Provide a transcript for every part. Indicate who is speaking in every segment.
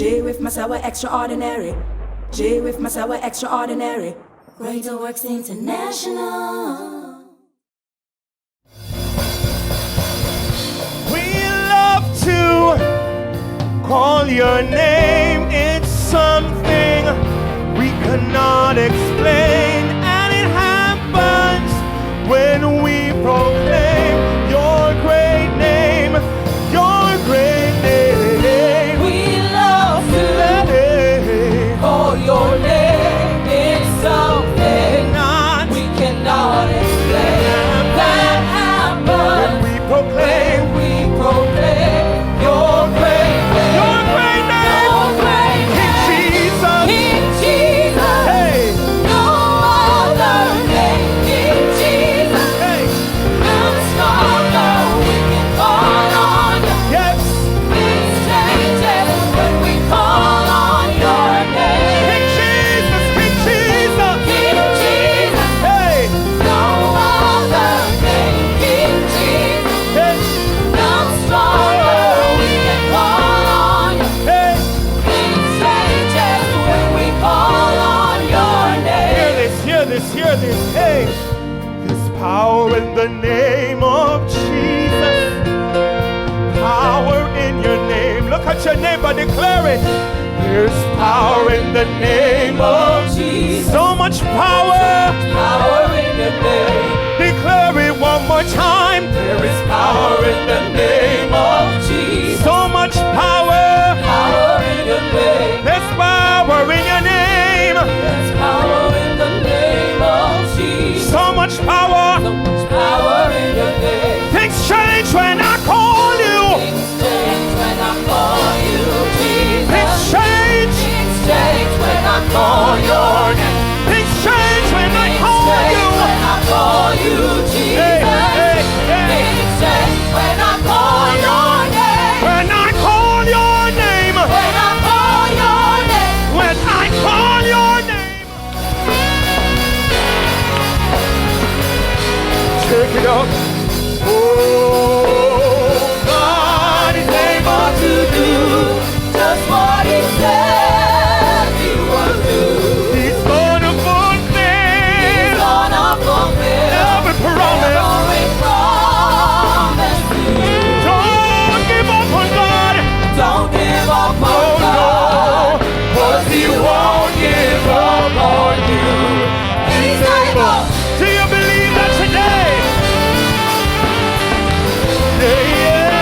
Speaker 1: GWIF Masawa extraordinary. GWIF Masawa extraordinary. Greater Works International.
Speaker 2: We love to call your name. It's something we cannot explain, and it happens when we proclaim your great name, your great name.
Speaker 1: We love to call your name. It's something we cannot explain. That happens
Speaker 2: when we proclaim
Speaker 1: your great name.
Speaker 2: Your great name.
Speaker 1: Your great
Speaker 2: King
Speaker 1: name.
Speaker 2: Jesus.
Speaker 1: King Jesus.
Speaker 2: Hey.
Speaker 1: No other name. King Jesus.
Speaker 2: Hey.
Speaker 1: I'm stronger. We can call on you.
Speaker 2: Yes.
Speaker 1: Things changes when we call on your name.
Speaker 2: King Jesus. King Jesus.
Speaker 1: King Jesus.
Speaker 2: Hey.
Speaker 1: No other name. King Jesus.
Speaker 2: Hey.
Speaker 1: I'm stronger. We can call on you.
Speaker 2: Hey.
Speaker 1: Things changes when we call on your name.
Speaker 2: Hear this. Hey. There's power in the name of Jesus. Power in your name. Look at your neighbor, declare it. There's power in the name of
Speaker 1: Jesus.
Speaker 2: so much power.
Speaker 1: Power in your name.
Speaker 2: Declare it one more time.
Speaker 1: There is power in the name of Jesus.
Speaker 2: So much power.
Speaker 1: Power in your name.
Speaker 2: There's power in your name.
Speaker 1: There's power in the name of Jesus.
Speaker 2: So much power.
Speaker 1: So much power in your name.
Speaker 2: Things change when I call you.
Speaker 1: Things change when I call you, Jesus.
Speaker 2: Things change.
Speaker 1: Things change when I call your name.
Speaker 2: Things change when I call
Speaker 1: Things
Speaker 2: you.
Speaker 1: change when I call you, Jesus.
Speaker 2: Hey, hey, hey.
Speaker 1: Things change when I call your name.
Speaker 2: When I call your name.
Speaker 1: When I call your name.
Speaker 2: When I call your name. Take it up. Oh, God is able
Speaker 1: To do just what he said he would do.
Speaker 2: He's gonna fulfill
Speaker 1: Gonna fulfill
Speaker 2: every promise.
Speaker 1: every promise to you.
Speaker 2: Don't give up on God.
Speaker 1: Don't give up on
Speaker 2: Oh
Speaker 1: God,
Speaker 2: no, 'cause He won't give up on you.
Speaker 1: He's able.
Speaker 2: Do you believe that today? Yeah.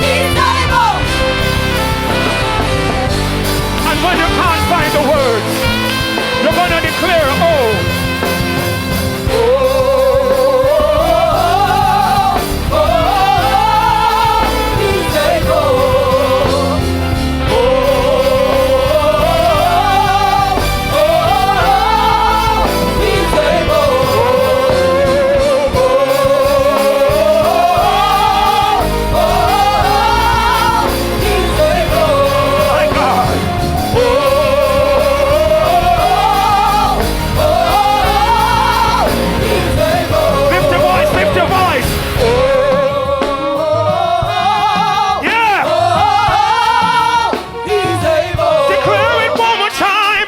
Speaker 1: He's able.
Speaker 2: And when you can't find the words, you're gonna declare, oh.
Speaker 1: He's able. He's
Speaker 2: My God. Lift your voice, lift your voice. Yeah.
Speaker 1: He's able.
Speaker 2: Declare it one more time.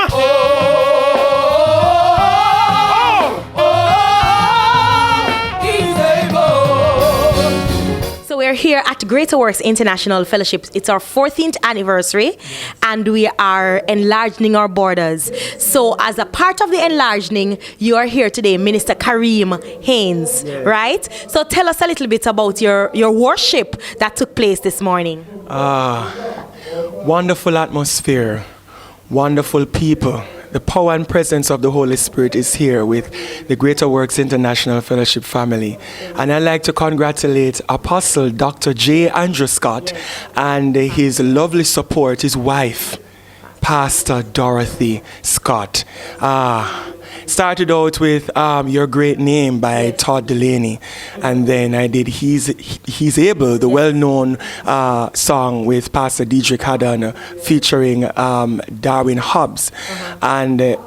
Speaker 3: So we're here at Greater Works International Fellowship. It's our 14th anniversary, and we are enlarging our borders. So as a part of the enlarging, you are here today, Minister Kareem Haynes, right? So tell us a little bit about your worship that took place this morning.
Speaker 2: Wonderful atmosphere, wonderful people. The power and presence of the Holy Spirit is here with the Greater Works International Fellowship family. And I'd like to congratulate Apostle Dr. J. Andrew Scott and his lovely support, his wife, Pastor Dorothy Scott. Started out with Your Great Name by Todd Delaney, and then I did He's Able, the well-known song with Pastor Dietrich Haddon featuring Darwin Hobbs. And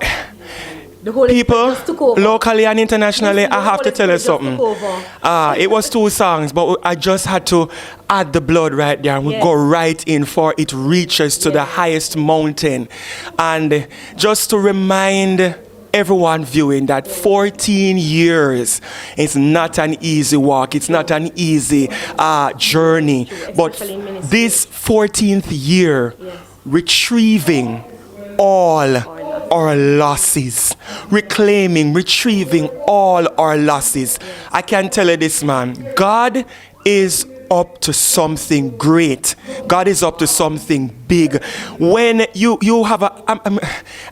Speaker 3: The Holy Spirit
Speaker 2: People,
Speaker 3: just took over.
Speaker 2: locally and internationally,
Speaker 3: Listen,
Speaker 2: I
Speaker 3: the
Speaker 2: have to
Speaker 3: Holy
Speaker 2: tell you
Speaker 3: Spirit just
Speaker 2: something.
Speaker 3: took over.
Speaker 2: It was 2 songs, but I just had to add the blood right there, and we
Speaker 3: Yes.
Speaker 2: go right in for it reaches to the highest mountain. And just to remind everyone viewing that 14 years is not an easy walk, it's not an easy journey, but
Speaker 3: especially in ministry.
Speaker 2: this 14th year, retrieving all our losses, reclaiming, retrieving all our losses. I can tell you this, man, God is up to something great. God is up to something big. When you have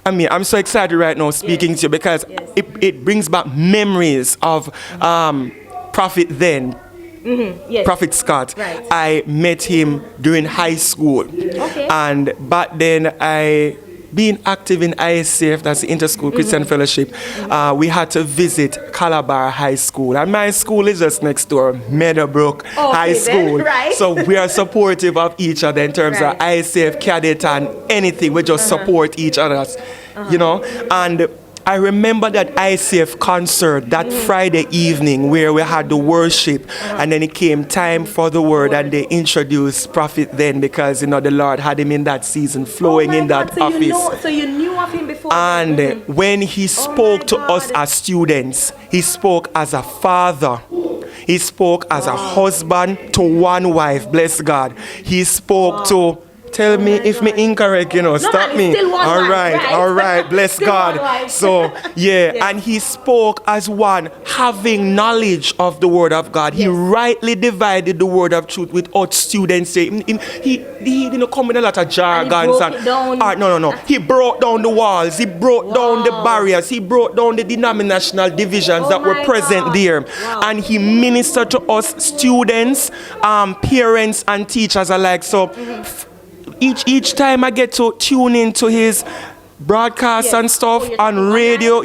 Speaker 2: I'm so excited right now speaking to you because it brings back memories of Prophet then.
Speaker 3: Yes.
Speaker 2: Prophet Scott.
Speaker 3: Right.
Speaker 2: I met him during high school.
Speaker 3: Okay.
Speaker 2: And back then I being active in ISCF, that's the Interschool Christian Fellowship, we had to visit Calabar High School. And my school is just next door, Meadowbrook High School.
Speaker 3: Then, right.
Speaker 2: So we are supportive of each other in terms of ISCF, cadet, and anything. We just support each other, you know. And I remember that ICF concert that Friday evening where we had the worship and then it came time for the word and they introduced Prophet then because, you know, the Lord had him in that season flowing in that
Speaker 3: so
Speaker 2: office.
Speaker 3: So you knew of him before?
Speaker 2: And when he spoke to us as students, he spoke as a father. He spoke as a husband to one wife, bless God. He spoke to... Tell me if me incorrect, you know, stop me. All right, bless God. So, yeah, and he spoke as one having knowledge of the word of God. He rightly divided the word of truth with what students say. He didn't come with a lot of jargons. No. He broke down the walls. He broke down the barriers. He broke down the denominational divisions that were present there. And he ministered to us students, parents, and teachers alike. So, each time I get to tune into his broadcasts and stuff on radio,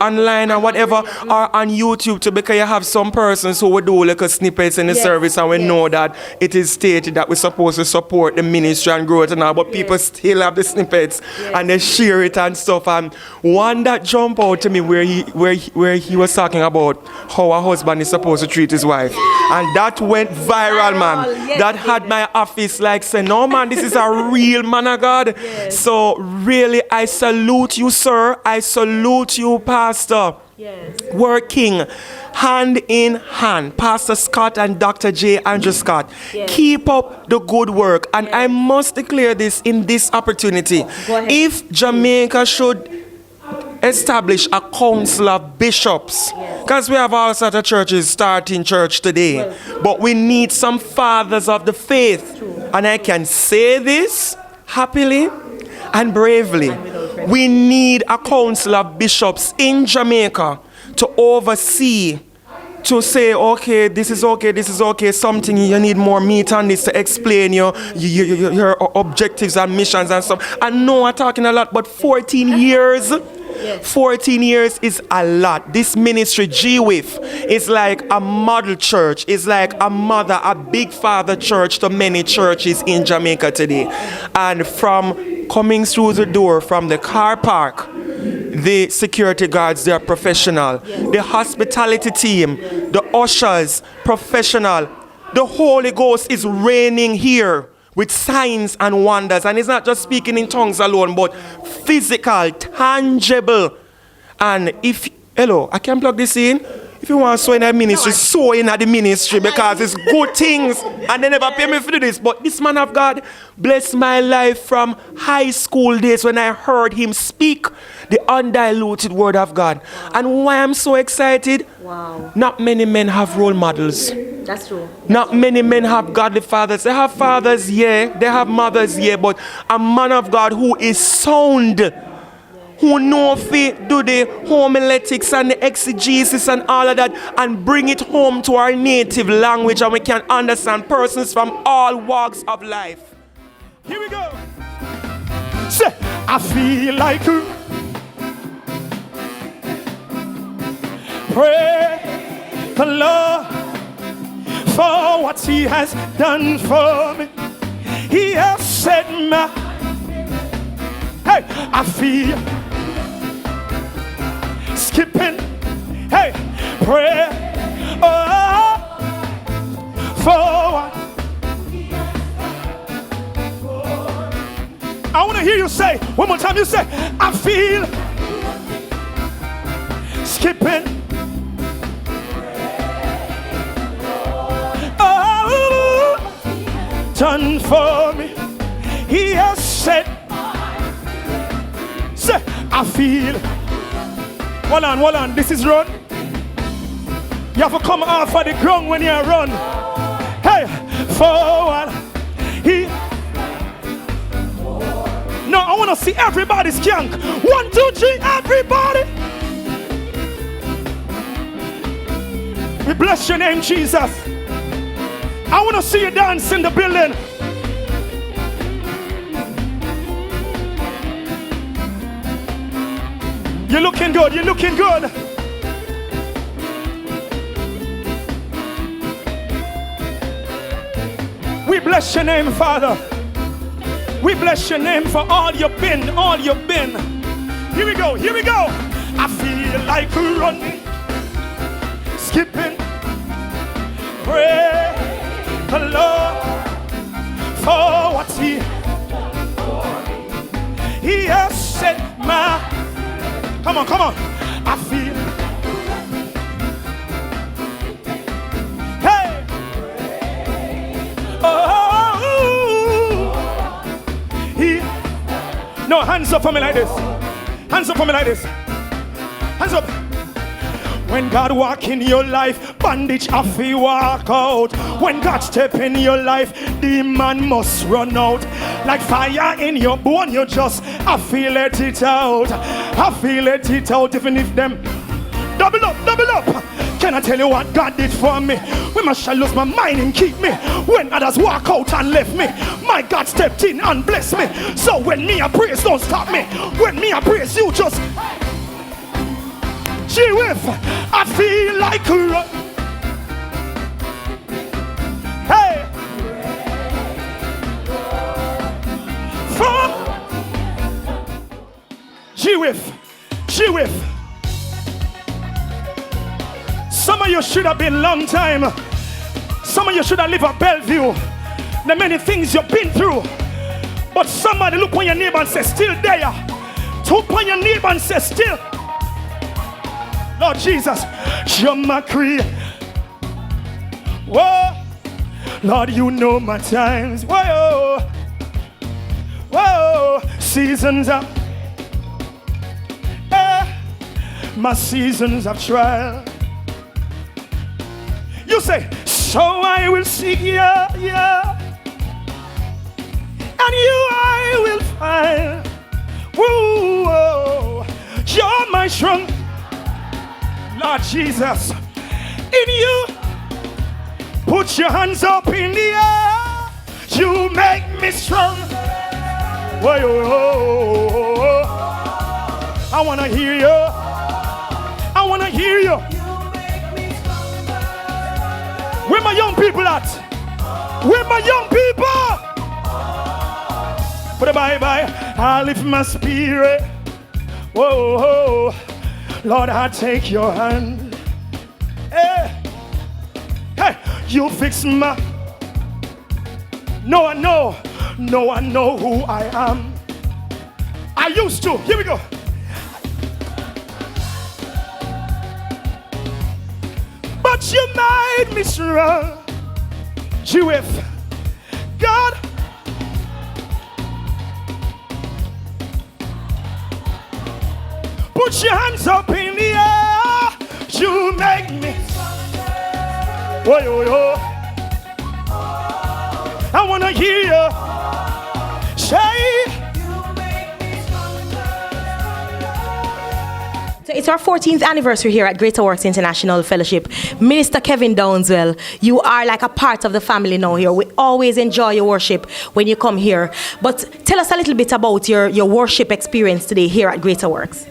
Speaker 2: online and whatever, or on YouTube too, because you have some persons who will do like a snippets in the service and we know that it is stated that we're supposed to support the ministry and grow it and all, but people still have the snippets and they share it and stuff. And one that jumped out to me where he was talking about how a husband is supposed to treat his wife, and that went viral, man. That had my office like saying, no man, this is a real man of God. So really I salute you, sir. I salute you, Pastor. Working hand in hand, Pastor Scott and Dr. J. Andrew Scott. Keep up the good work. And I must declare this in this opportunity. If Jamaica should establish a council of bishops, because we have all sorts of churches starting church today, but we need some fathers of the faith. And I can say this happily and bravely. We need a council of bishops in Jamaica to oversee, to say, okay, this is okay, something you need more meat on this to explain your objectives and missions and stuff. I know I'm talking a lot, but 14 years... 14 years is a lot. This ministry, GWIF, is like a model church. It's like a mother, a big father church to many churches in Jamaica today. And from coming through the door from the car park, the security guards, they are professional. The hospitality team, the ushers, professional. The Holy Ghost is reigning here with signs and wonders. And it's not just speaking in tongues alone, but physical, tangible. And I can plug this in. If you want to sow in the ministry, sow in the ministry because it's good things. And they never pay me for this. But this man of God blessed my life from high school days when I heard him speak the undiluted word of God. And why I'm so excited, not many men have role models.
Speaker 3: That's true.
Speaker 2: Not many men have godly fathers. They have fathers, they have mothers, but a man of God who is sound, who knows to do the homiletics and the exegesis and all of that and bring it home to our native language and we can understand persons from all walks of life.
Speaker 4: Here we go. Say, I feel like pray the Lord for what he has done for me. He has set my... Hey, I feel skipping, hey, pray, forward. I want to hear you say, one more time, you say, I feel skipping. Oh, done for me. He has said, say, I feel. Hold on, this is run. You have to come off of the ground when you run. Hey, forward. No, I want to see everybody skank. 1, 2, 3, everybody. We bless your name, Jesus. I want to see you dance in the building. You're looking good, you're looking good. We bless your name, Father. We bless your name for all you've been, all you've been. Here we go, here we go. I feel like running, skipping, pray the Lord for what he has said. My, come on, come on. I feel, hey, no, hands up for me like this. Hands up for me like this. Hands up. When God walk in your life, bandage off he walk out. When God step in your life, demon must run out. Like fire in your bone, you just I feel let it out. I feel let it out, even if them double up, double up. Can I tell you what God did for me? When I shall lose my mind and keep me. When others walk out and left me, my God stepped in and blessed me. So when me I praise, don't stop me. When me I praise, you just GWIF, I feel like hey, from GWIF. Some of you should have been long time. Some of you should have lived at Bellevue. The many things you've been through. But somebody look on your neighbor and say, still there. Look on your neighbor and say, still. Lord Jesus, you're my creator. Whoa, Lord, you know my times. Whoa, whoa, seasons of, my seasons of trial. You say, so I will seek you, yeah, and you I will find. Whoa, you're my strong, Lord Jesus. In you, put your hands up in the air. You make me strong. Whoa, I wanna hear you. I wanna hear you. Where my young people at? Where my young people? But bye-bye, I lift my spirit. Whoa, Lord, I take your hand. Hey, hey, you fix my. No, I know who I am. I used to. Here we go. But you made me strong. GWIF, God. Put your hands up in the air. You make me. Whoa, yo, yo. I wanna hear you say.
Speaker 3: So it's our 14th anniversary here at Greater Works International Fellowship. Minister Kevin Downswell, you are like a part of the family now here. We always enjoy your worship when you come here. But tell us a little bit about your worship experience today here at Greater Works.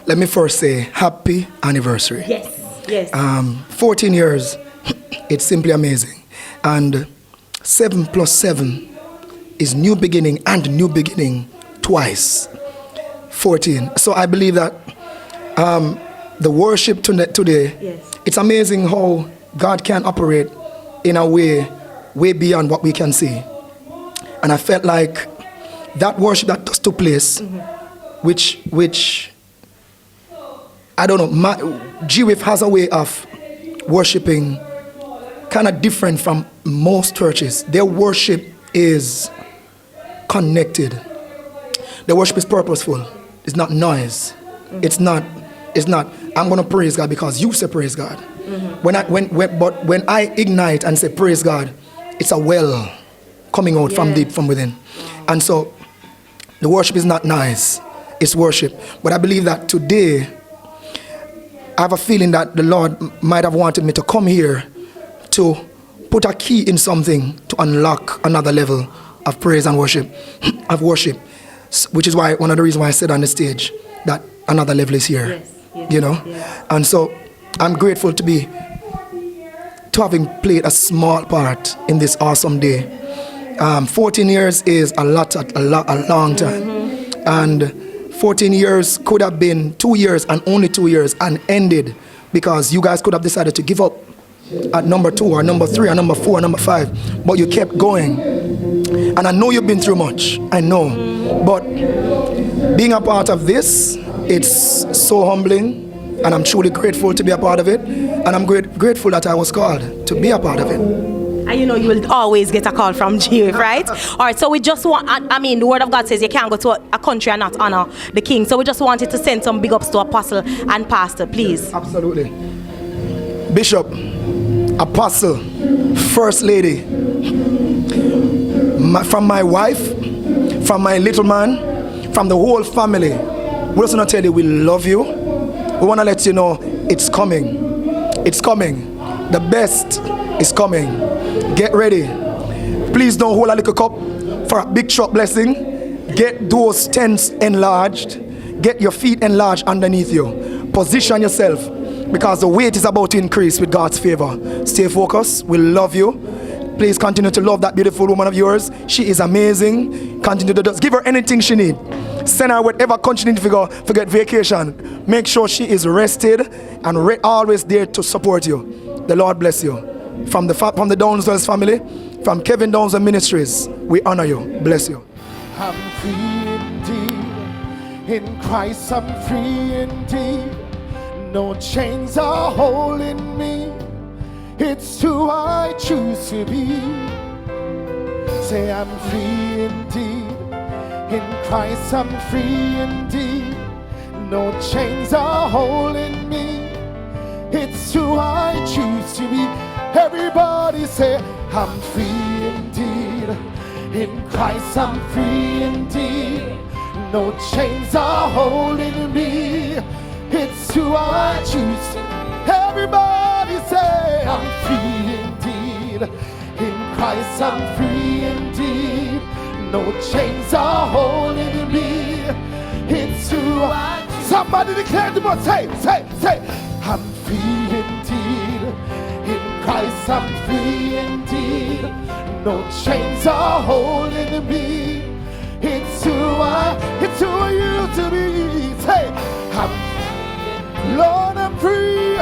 Speaker 5: Let me first say happy anniversary.
Speaker 3: Yes, yes.
Speaker 5: 14 years, it's simply amazing. And 7 plus 7 is new beginning and new beginning twice. 14. So I believe that The worship today,
Speaker 3: Yes.
Speaker 5: it's amazing how God can operate in a way beyond what we can see. And I felt like that worship that just took place, which I don't know, GWIF has a way of worshiping kind of different from most churches. Their worship is connected. Their worship is purposeful. It's not noise. It's not I'm gonna praise God because you say praise God. When I ignite and say praise God, it's a well coming out from deep from within. And so the worship is not nice, it's worship. But I believe that today I have a feeling that the Lord might have wanted me to come here to put a key in something to unlock another level of praise and worship, which is why one of the reasons why I said on the stage that another level is here.
Speaker 3: Yes,
Speaker 5: you know.
Speaker 3: yes.
Speaker 5: And so I'm grateful to having played a small part in this awesome day. 14 years is a long time. And 14 years could have been 2 years and only 2 years and ended because you guys could have decided to give up at number 2 or number 3 or number 4 or number 5, but you kept going. And I know you've been through much, I know, but being a part of this, it's so humbling, and I'm truly grateful to be a part of it, and I'm grateful that I was called to be a part of it.
Speaker 3: And you know you will always get a call from GWIF, right? All right, so we just want, I mean, the word of God says you can't go to a country and not honor the king. So we just wanted to send some big ups to Apostle and Pastor, please.
Speaker 5: Absolutely. Bishop, Apostle, First Lady, from my wife, from my little man, from the whole family, we just want to tell you we love you. We want to let you know it's coming. It's coming. The best is coming. Get ready. Please don't hold a little cup for a big truck blessing. Get those tents enlarged. Get your feet enlarged underneath you. Position yourself because the weight is about to increase with God's favor. Stay focused. We love you. Please continue to love that beautiful woman of yours. She is amazing. Continue to just give her anything she needs. Send her whatever country needs to get vacation. Make sure she is rested and always there to support you. The Lord bless you. From the Downswell family, from Kevin Downswell Ministries, we honor you. Bless you.
Speaker 4: I'm free indeed. In Christ I'm free indeed. No chains are holding me. It's who I choose to be. Say I'm free indeed. In Christ I'm free indeed. No chains are holding me. It's who I choose to be. Everybody say I'm free indeed. In Christ I'm free indeed. No chains are holding me. It's who I choose to be. Everybody say I'm free indeed. In Christ I'm free indeed. No chains are holding me. It's who I choose. Somebody declare the word. Say, I'm free indeed. In Christ I'm free indeed. No chains are holding me. It's who I used to be. Say, Lord, I'm free.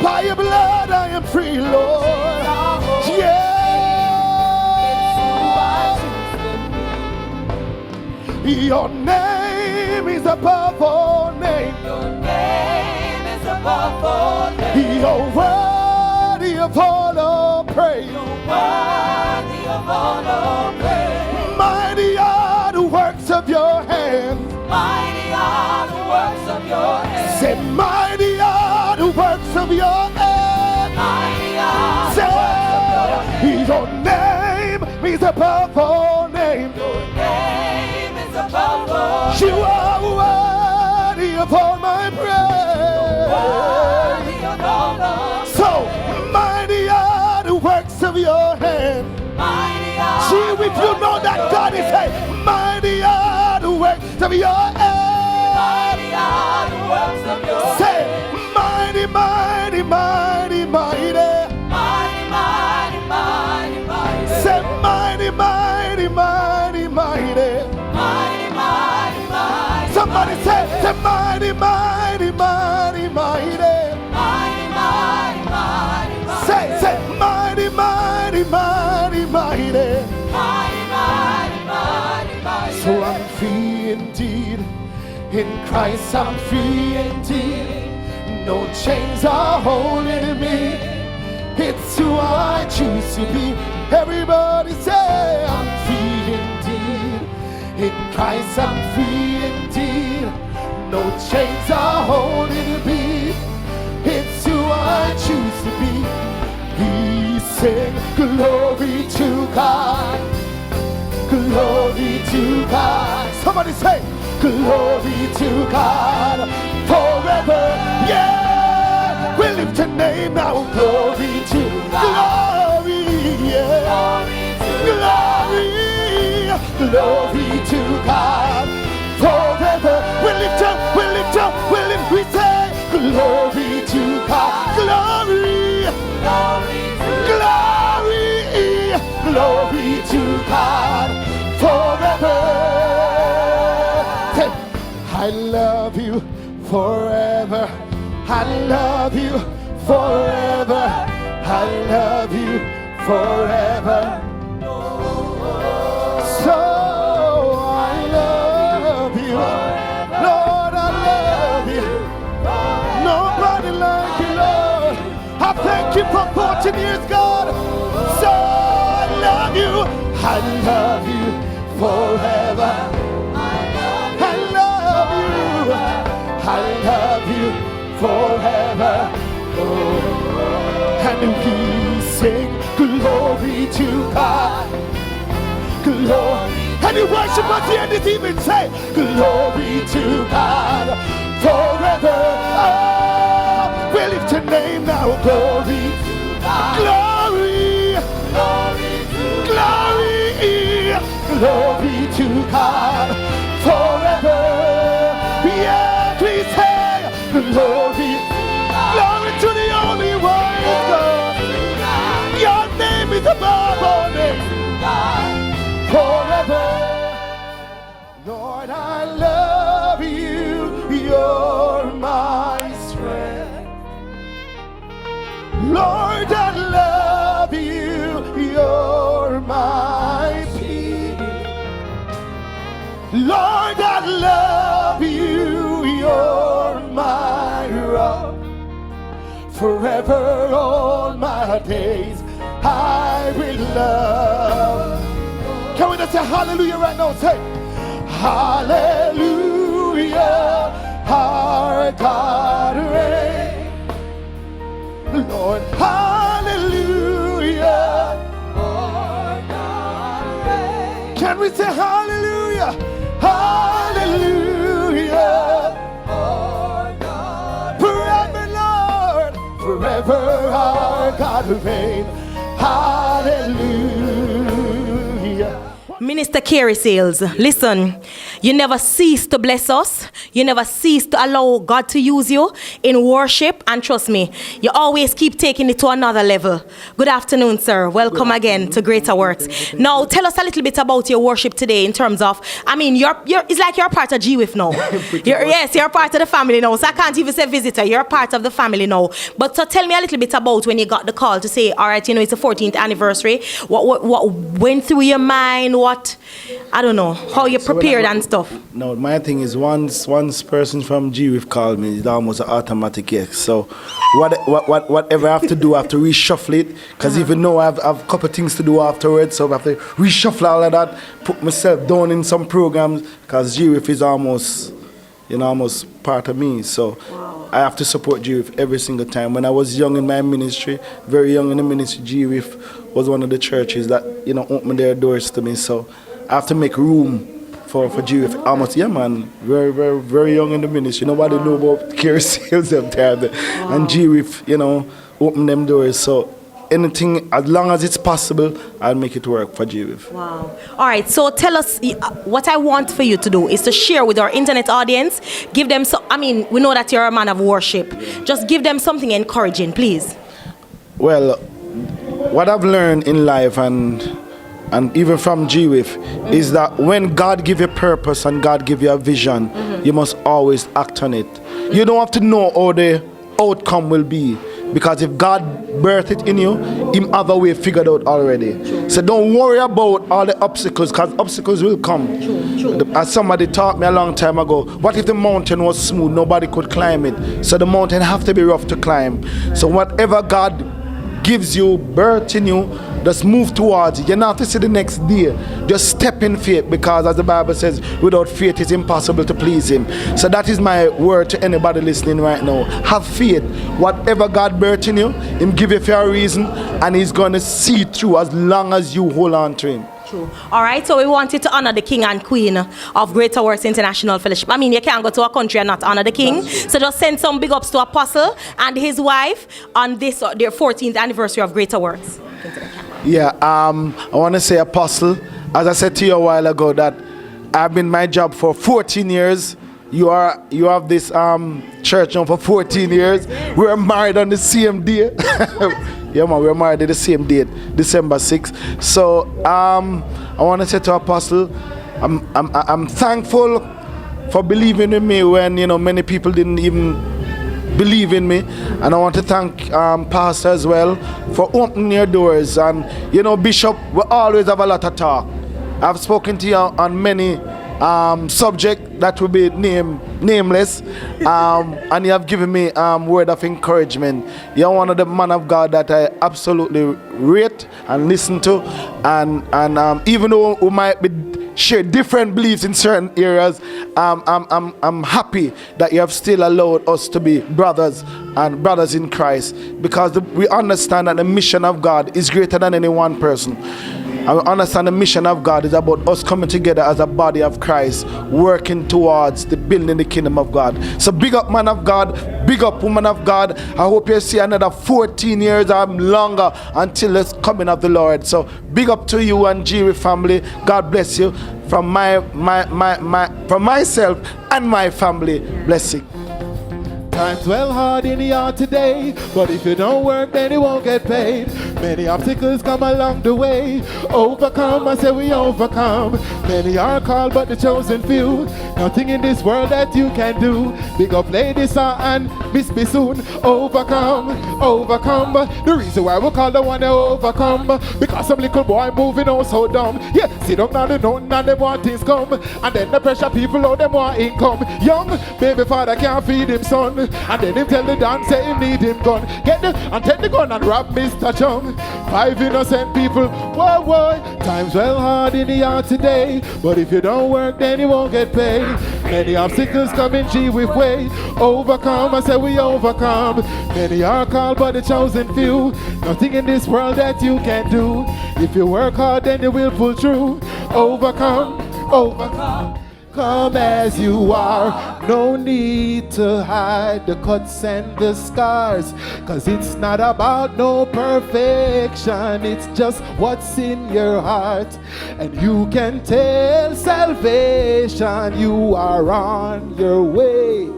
Speaker 4: By your blood I am free, Lord. Yeah. Your name is above all names.
Speaker 1: Your name is above all names.
Speaker 4: You're worthy of all our praise.
Speaker 1: Worthy of all our praise.
Speaker 4: Mighty are the works of your hands.
Speaker 1: Mighty are the works of your hands.
Speaker 4: Say, mighty are the works of your hands.
Speaker 1: Mighty are
Speaker 4: Say,
Speaker 1: the works of your hands.
Speaker 4: your name is above all names.
Speaker 1: Your name is above all.
Speaker 4: You are worthy of all my praise.
Speaker 1: Worthy of all our
Speaker 4: So, mighty are the works of your hands.
Speaker 1: mighty are
Speaker 4: See, if you know that God is saying, mighty are the works of your hands.
Speaker 1: mighty are the works of your
Speaker 4: Say,
Speaker 1: hands.
Speaker 4: mighty, mighty, mighty, mighty.
Speaker 1: Mighty, mighty, mighty, mighty.
Speaker 4: Say, mighty, mighty, mighty, mighty.
Speaker 1: Mighty, mighty, mighty.
Speaker 4: Somebody say, mighty. mighty, mighty, mighty, mighty.
Speaker 1: Mighty, mighty, mighty, mighty.
Speaker 4: Say, mighty, mighty, mighty, mighty.
Speaker 1: Mighty, mighty, mighty, mighty.
Speaker 4: So I'm free indeed. In Christ I'm free indeed. No chains are holding me. It's who I choose to be. Everybody say I'm free indeed. In Christ I'm free indeed. No chains are holding me. It's who I choose to be. We sing glory to God. Glory to God. Somebody say glory to God forever. Yeah, we lift your name now. Glory to God. Glory, yeah. Glory, glory to God forever. We lift up, we lift up, we lift. We say glory to God. Glory, glory, glory to God forever. I love you forever. I love you forever. I love you forever. So I love you, Lord. I love you. Nobody like you, Lord. I thank you for 14 years, God. So I love you. I love you forever. I love you forever. Oh. And we sing glory to God. Glory. And you worship us here this evening. Say glory to God forever. Oh, we lift your name now. Glory to God. Glory. Glory. Glory to God forever. Yeah, please say glory, glory to the only wise God. Your name is above all names, forever. Lord, I love you, you're my strength. Lord, I love you, you're my peace. Lord, I love you, you're my rock. Forever all my days I will love. Can we just say hallelujah right now? Say hallelujah, our God reigns. Lord, hallelujah, our God reigns. Can we say hallelujah? Hallelujah, our God forever, Lord, forever our God reigns. Hallelujah.
Speaker 3: Minister Carey Sayles, listen, you never cease to bless us. You never cease to allow God to use you in worship. And trust me, you always keep taking it to another level. Good afternoon, sir. Welcome again to Greater Works. Now, tell us a little bit about your worship today in terms of, I mean, it's like you're part of GWIF now. You're part of the family now. So I can't even say visitor. You're part of the family now. But so tell me a little bit about when you got the call to say, all right, you know, it's the 14th anniversary. What went through your mind? I don't know, how you prepared and stuff.
Speaker 6: No, my thing is once person from GWIF called me, it's almost an automatic yes. So whatever I have to do, I have to reshuffle it. Because even though I have a couple things to do afterwards, so I have to reshuffle all of that, put myself down in some programs, because GWIF is almost part of me. So I have to support GWIF every single time. When I was young in my ministry, very young in the ministry, GWIF was one of the churches that, opened their doors to me. So I have to make room for GWIF. Almost, very, very, very young in the ministry. Nobody know about Carey Sayles them time. And GWIF, opened them doors. So anything, as long as it's possible, I'll make it work for GWIF.
Speaker 3: Wow. All right, so tell us, what I want for you to do is to share with our internet audience, give them, we know that you're a man of worship. Just give them something encouraging, please.
Speaker 6: Well, what I've learned in life and and even from GWIF, is that when God give you purpose and God give you a vision, you must always act on it. You don't have to know how the outcome will be, because if God birthed it in you, Him other way figured out already. So don't worry about all the obstacles, because obstacles will come. As somebody taught me a long time ago, what if the mountain was smooth, nobody could climb it? So the mountain have to be rough to climb. So whatever God gives you, birth in you, just move towards it. You don't have to see the next day. Just step in faith, because as the Bible says, without faith it's impossible to please Him. So that is my word to anybody listening right now. Have faith. Whatever God birthed in you, Him give you for a reason, and He's going to see it through as long as you hold on to Him.
Speaker 3: True. All right, so we wanted to honor the King and Queen of Greater Works International Fellowship. I mean, you can't go to a country and not honor the King. So just send some big ups to Apostle and his wife on this their 14th anniversary of Greater Works.
Speaker 6: Yeah, I want to say, Apostle, as I said to you a while ago, that I've been in my job for 14 years. You have this church now for 14 years. We were married on the same day. Yeah, man, we were married at the same date, December 6th. So I want to say to Apostle, I'm thankful for believing in me when many people didn't even believe in me, and I want to thank Pastor as well for opening your doors. And Bishop, we always have a lot of talk. I've spoken to you on many subject that will be nameless, and you have given me word of encouragement. You're one of the man of God that I absolutely rate and listen to, and even though we might share different beliefs in certain areas, I'm happy that you have still allowed us to be brothers and brothers in Christ, because we understand that the mission of God is greater than any one person. I understand the mission of God is about us coming together as a body of Christ, working towards the building the kingdom of God. So big up man of God, big up woman of God. I hope you see another 14 years or longer until the coming of the Lord. So big up to you and GWIF family. God bless you from from myself and my family. Blessing.
Speaker 7: Times well hard in the yard today, but if you don't work then you won't get paid. Many obstacles come along the way. Overcome, I say we overcome. Many are called but the chosen few. Nothing in this world that you can do. Big up ladies and miss me soon. Overcome, overcome. The reason why we call the one to overcome, because some little boy moving on so dumb. Yeah, see them now they know and they want things come, and then the pressure people out them want income. Young baby father can't feed him son, and then him tell the dancer he need him gun. Get the and take the gun and rob Mr. Chung. 5 innocent people, whoa whoa. Times well hard in the yard today, but if you don't work then you won't get paid. Many obstacles come in GWIF way. Overcome, I say we overcome. Many are called but the chosen few. Nothing in this world that you can do. If you work hard then you will pull through. Overcome, overcome. Come as you are, no need to hide the cuts and the scars, cause it's not about no perfection, it's just what's in your heart. And you can tell salvation you are on your way.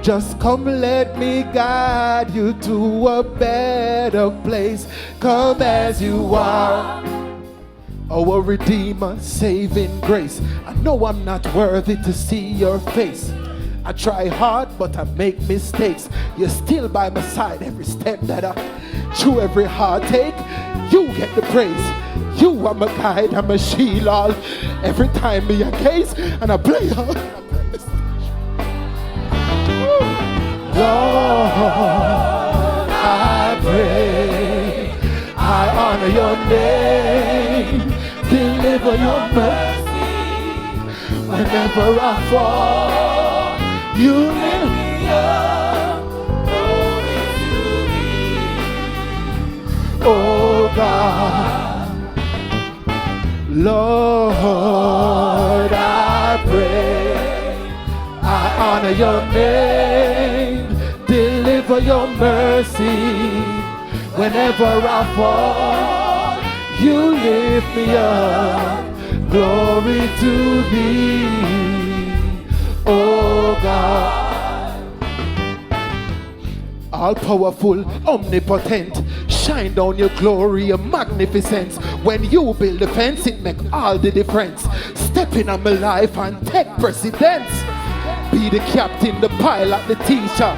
Speaker 7: Just come let me guide you to a better place. Come as you are, our Redeemer, saving grace. I know I'm not worthy to see your face. I try hard, but I make mistakes. You're still by my side every step that I, through every heartache, you get the praise. You are my guide, I'm a shield all. Every time me a case, and I play hard. Lord, I pray, I honor your name. Deliver your mercy whenever I fall. You lift me up, oh God. Lord, I pray, I honor your name. Deliver your mercy whenever I fall. You lift me up, glory to thee, oh God. All powerful, omnipotent, shine down your glory, your magnificence. When you build the fence, it make all the difference. Step in on my life and take precedence. Be the captain, the pilot, the teacher.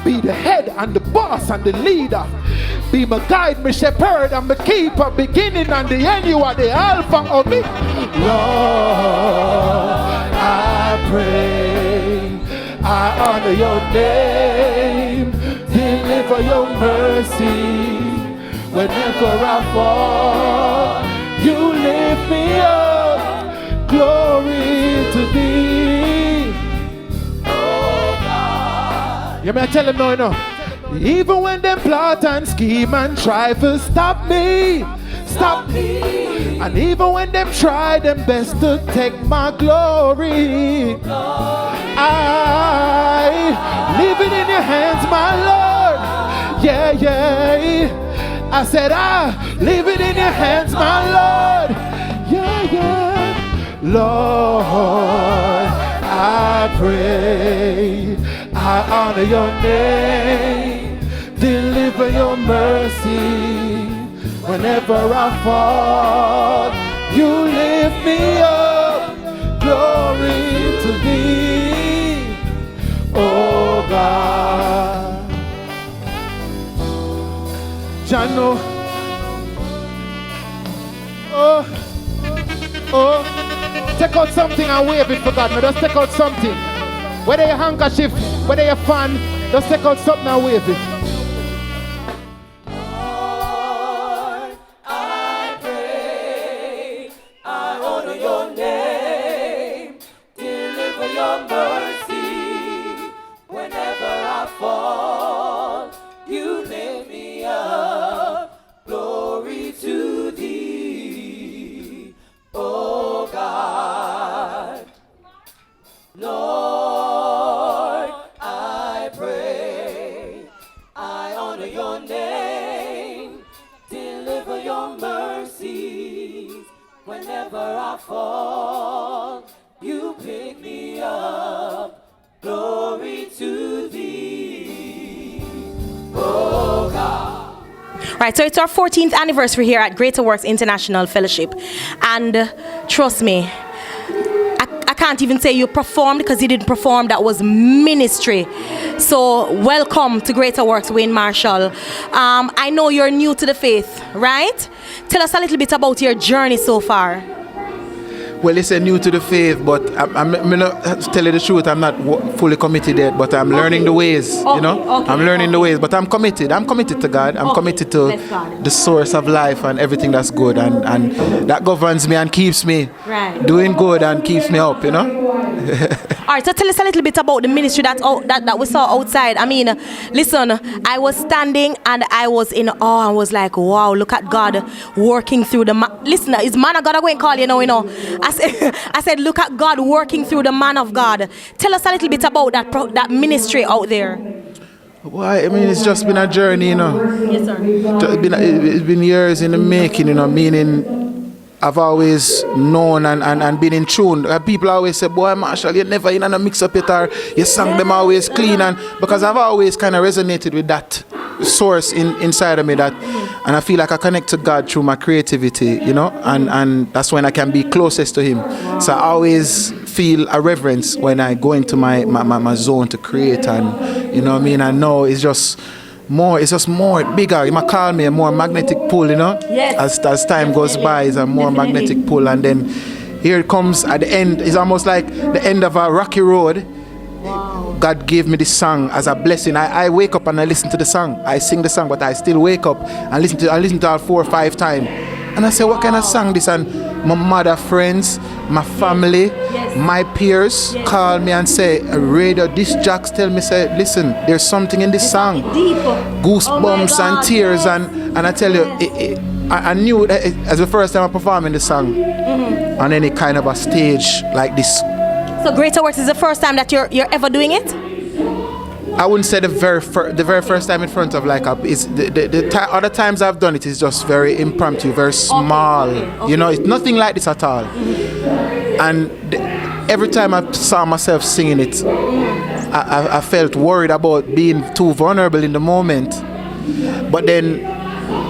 Speaker 7: Be the head and the boss and the leader. Be my guide, my shepherd and my keeper. Beginning and the end, you are the Alpha of me. Lord, I pray, I honor your name. Deliver your mercy. Whenever I fall, you lift me up. Glory to thee. Oh God. You may tell them no, you know. Even when them plot and scheme and try to stop me. And even when them try them best to take my glory, I leave it in your hands, my Lord. Yeah, yeah. I said, I leave it in your hands, my Lord. Yeah, yeah. Lord, I pray, I honor your name, deliver your mercy. Whenever I fall, you lift me up. Glory to thee, oh God. Jano, oh, take out something and wave it for God. No, just take out something. Whether your handkerchief, whether your fan, just take out something and wave it.
Speaker 3: Right, so it's our 14th anniversary here at Greater Works International Fellowship, and trust me, I can't even say you performed, because you didn't perform. That was ministry. So welcome to Greater Works, Wayne Marshall. I know you're new to the faith, right? Tell us a little bit about your journey so far.
Speaker 8: Well, it's new to the faith, but I'm not, to tell you the truth, I'm not fully committed yet, but I'm learning the ways, you know? I'm learning the ways, but I'm committed. I'm committed to God. I'm committed to the source of life and everything that's good, and that governs me and keeps me doing good and keeps me up, you know?
Speaker 3: All right, so tell us a little bit about the ministry that we saw outside. I mean, listen, I was standing and I was in awe. I was like, wow, look at God working through the man. Listen, is man of God I go and call you know. I said, look at God working through the man of God. Tell us a little bit about that ministry out there.
Speaker 8: Well, I mean, it's just been a journey, you know.
Speaker 3: Yes, sir.
Speaker 8: It's been years in the making, you know, meaning I've always known and been in tune. People always say, boy, Marshall, you never in a mix up it, or your song them always clean, and because I've always kind of resonated with that source inside of me, that, and I feel like I connect to God through my creativity, you know, and that's when I can be closest to Him. So I always feel a reverence when I go into my zone to create, and you know what I mean. I know it's just more bigger. You might call me a more magnetic pull, you know. Yes. As time goes by, it's a more magnetic pull, and then here it comes at the end. It's almost like the end of a rocky road. Wow. God gave me this song as a blessing. I wake up and I listen to the song. I sing the song, but I still wake up and listen to it 4 or 5 times. And I say, what kind of song this? And my mother, friends, my family, my peers call me and say, radio disc jocks tell me, say, listen, there's something in this song. Goosebumps and tears. And I tell you, I knew that as the first time I performed in the song, on any kind of a stage like this.
Speaker 3: So Greater Works is the first time that you're ever doing it?
Speaker 8: I wouldn't say the very first time in front of like the other times I've done it is just very impromptu, very small. Okay. You know, it's nothing like this at all. And every time I saw myself singing it, I felt worried about being too vulnerable in the moment. But then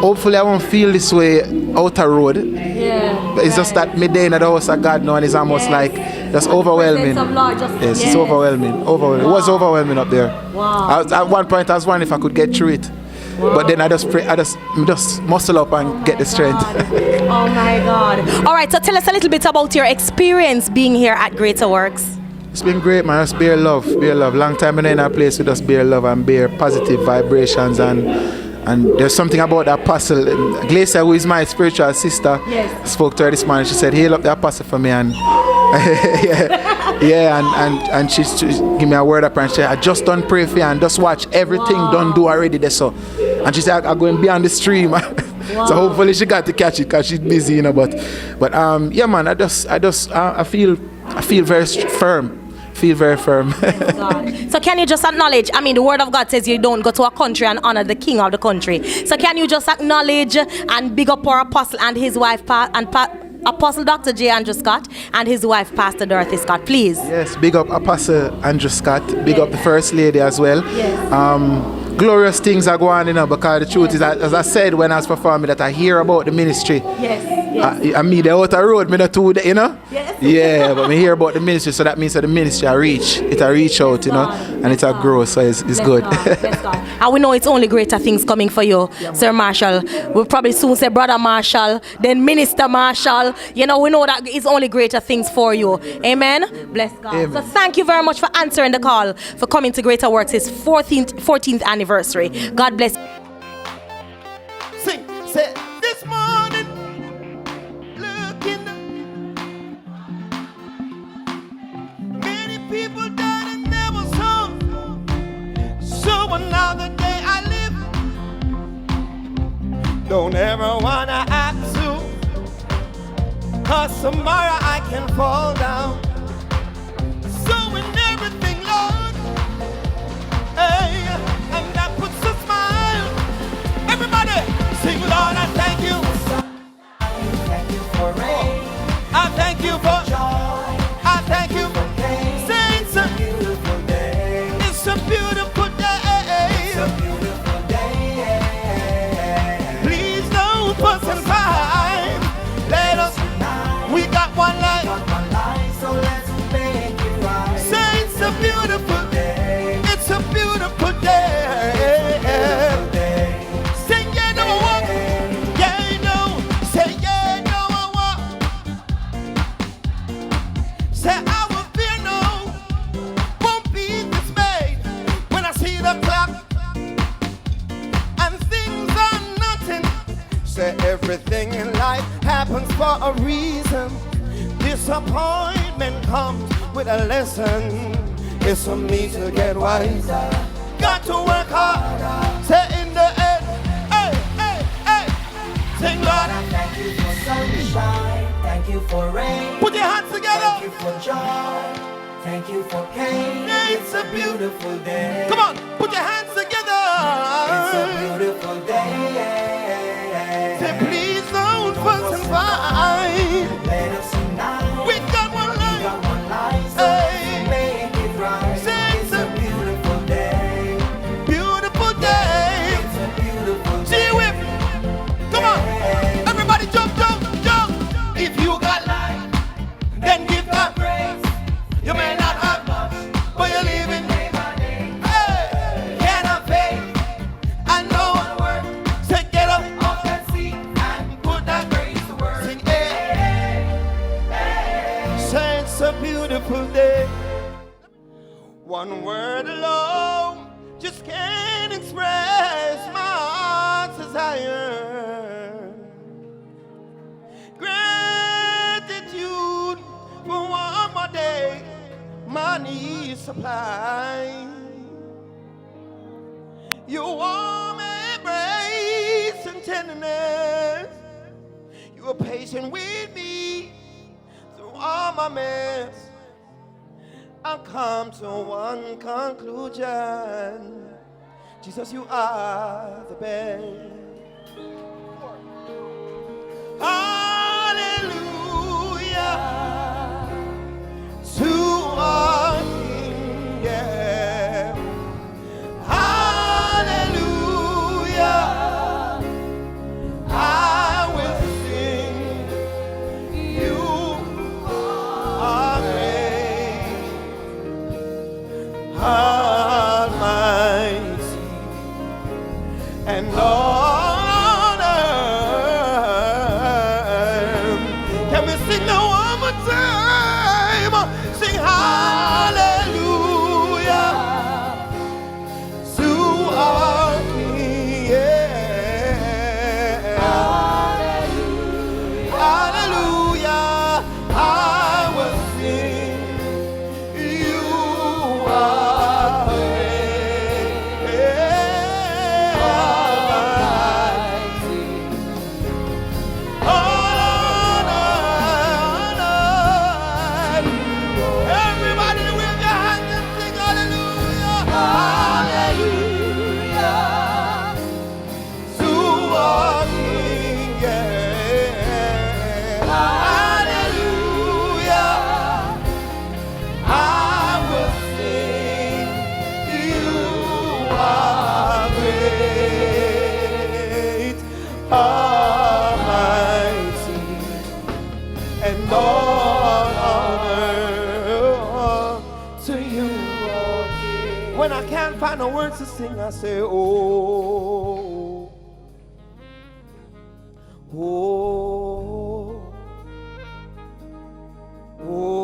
Speaker 8: hopefully I won't feel this way outer road.
Speaker 3: Yeah.
Speaker 8: But it's just that midday in the house of God now, and it's almost like just overwhelming. Yes, it's overwhelming. Overwhelming. It was overwhelming up there.
Speaker 3: Wow.
Speaker 8: At one point I was wondering if I could get through it. But then I just pray, I just muscle up and get the strength.
Speaker 3: Oh my God. All right, so tell us a little bit about your experience being here at Greater Works.
Speaker 8: It's been great, man. Just bear love, bear love. Long time in a place with just bear love and bear positive vibrations, and there's something about the apostle. Glacia, who is my spiritual sister, spoke to her this morning. She said, "Hail up the apostle for me," and and she give me a word up and she said, "I just done pray for you and just watch everything done do already there." So, and she said, "I'm going beyond the stream." So hopefully she got to catch it because she's busy, you know. But yeah, man. I feel very firm. Feel very firm.
Speaker 3: So can you just acknowledge, I mean, the word of God says you don't go to a country and honor the king of the country. So can you just acknowledge and big up our apostle and his wife, Apostle Dr. J. Andrew Scott and his wife, Pastor Dorothy Scott, please?
Speaker 8: Yes, big up Apostle Andrew Scott. Big up the First Lady as well.
Speaker 3: Yes.
Speaker 8: Glorious things are going on, you know, because the truth is that, as I said when I was performing, that I hear about the ministry.
Speaker 3: Yes.
Speaker 8: I mean, the outer road, me not too, you know?
Speaker 3: Yes.
Speaker 8: Yeah, but me hear about the ministry, so that means that the ministry I reach out, you know, and it grow, so it's good.
Speaker 3: And we know it's only greater things coming for you, Sir Marshall. We'll probably soon say Brother Marshall, then Minister Marshall. You know, we know that it's only greater things for you. Amen? Bless God.
Speaker 8: Amen.
Speaker 3: So thank you very much for answering the call, for coming to Greater Works, his 14th anniversary. God bless.
Speaker 4: Sing, say, this morning, looking, many people died and never saw. So another day I live. Don't ever wanna act so, 'cause tomorrow I can fall down. So in everything, Lord, hey, and that puts a smile. Everybody, sing, Lord, I thank you.
Speaker 1: Thank you for rain.
Speaker 4: I thank you for
Speaker 1: joy.
Speaker 4: I thank you for
Speaker 1: Pain.
Speaker 4: saints.
Speaker 1: It's a beautiful day.
Speaker 4: It's a beautiful day.
Speaker 1: It's a beautiful day.
Speaker 4: Please don't fuss and fight. Let us. We got one life.
Speaker 1: So let's make it right.
Speaker 4: Say it's a beautiful day. It's a beautiful day. Say yeah, no, I walk. Yeah, no. Say yeah, no, I walk. Say I will fear no. Won't be dismayed when I see the clock and things are nothing. Say everything in life happens for a reason. Disappointment comes with a lesson. It's for me to get wiser. Got to work hard. Say in the end, hey, hey, hey. Sing, Lord,
Speaker 1: I thank you for sunshine. Thank you for rain.
Speaker 4: put your hands together.
Speaker 1: Thank you for joy. Thank you for pain.
Speaker 4: It's a
Speaker 1: beautiful day.
Speaker 4: Come on, put your hands together.
Speaker 1: It's a beautiful day.
Speaker 4: Say, please don't fuss and fight.
Speaker 1: Let us unite.
Speaker 4: We got one
Speaker 1: We
Speaker 4: life.
Speaker 1: got one life, so
Speaker 4: Hey.
Speaker 1: let's make it right.
Speaker 4: Say
Speaker 1: It's a beautiful day.
Speaker 4: Beautiful day.
Speaker 1: It's a beautiful day.
Speaker 4: GWIF. Come on. Everybody jump, jump, jump. If you got life, then give God praise. You may not have much, but you're living. Hey, can have faith and know one word. Say get up off that seat and put that grace to work. Sing hey, say it's a beautiful day. One word alone just can't express my heart's desire. Gratitude for one more day, my needs supply. Your warm embrace and tenderness. You were patient with me through all my mess. I've come to one conclusion. Jesus, you are the best. Hallelujah to our King, yeah. Hallelujah
Speaker 9: When I can't find no words to sing, I say, oh, oh, oh, oh,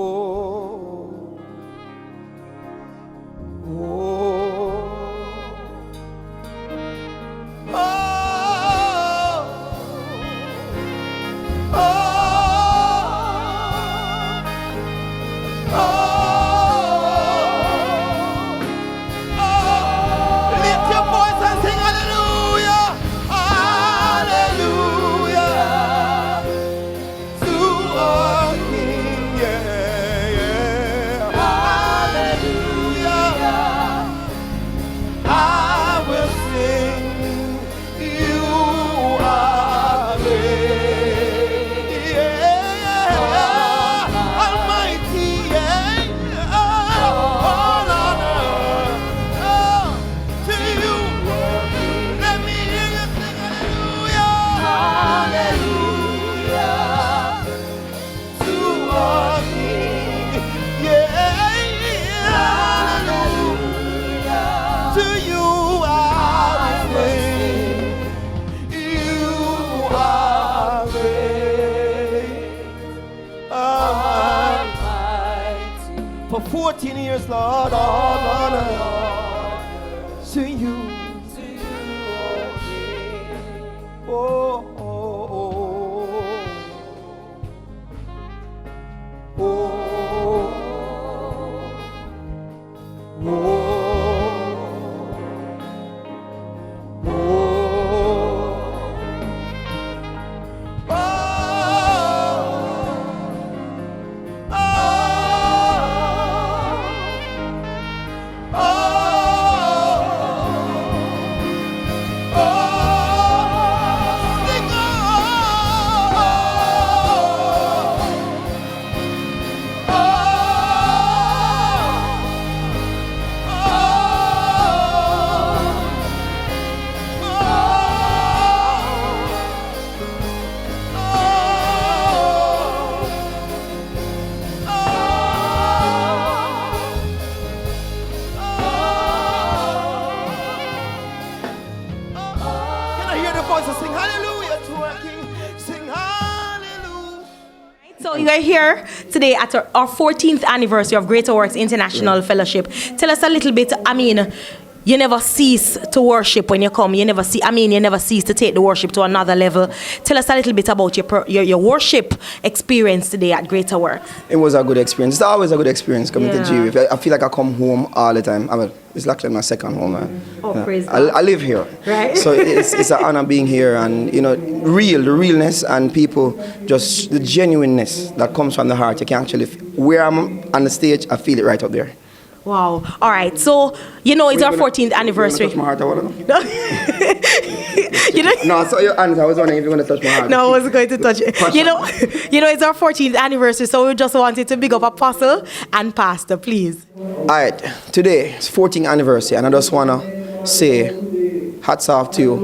Speaker 9: for 14 years, Lord, all honor to you. Oh, oh, oh, oh, oh.
Speaker 3: So you are here today at our 14th anniversary of Greater Works International Fellowship. Tell us a little bit, you never cease to worship when you come. You never cease to take the worship to another level. Tell us a little bit about your worship experience today at Greater Works.
Speaker 5: It was a good experience. It's always a good experience coming to GWIF. I feel like I come home all the time. It's actually my second home.
Speaker 3: Praise God.
Speaker 5: I live here.
Speaker 3: Right.
Speaker 5: So it's an honor being here, and the realness and people, just the genuineness that comes from the heart. You can actually, where I'm on the stage, I feel it right up there.
Speaker 3: Wow. All right. So, it's our 14th anniversary.
Speaker 5: You want to touch my heart or what?
Speaker 3: You know?
Speaker 5: No, so your hands, I was wondering if you want to touch my heart.
Speaker 3: No, I wasn't going to touch it. It's our 14th anniversary, so we just wanted to big up Apostle and Pastor, please.
Speaker 5: All right. Today, it's 14th anniversary, and I just want to say hats off to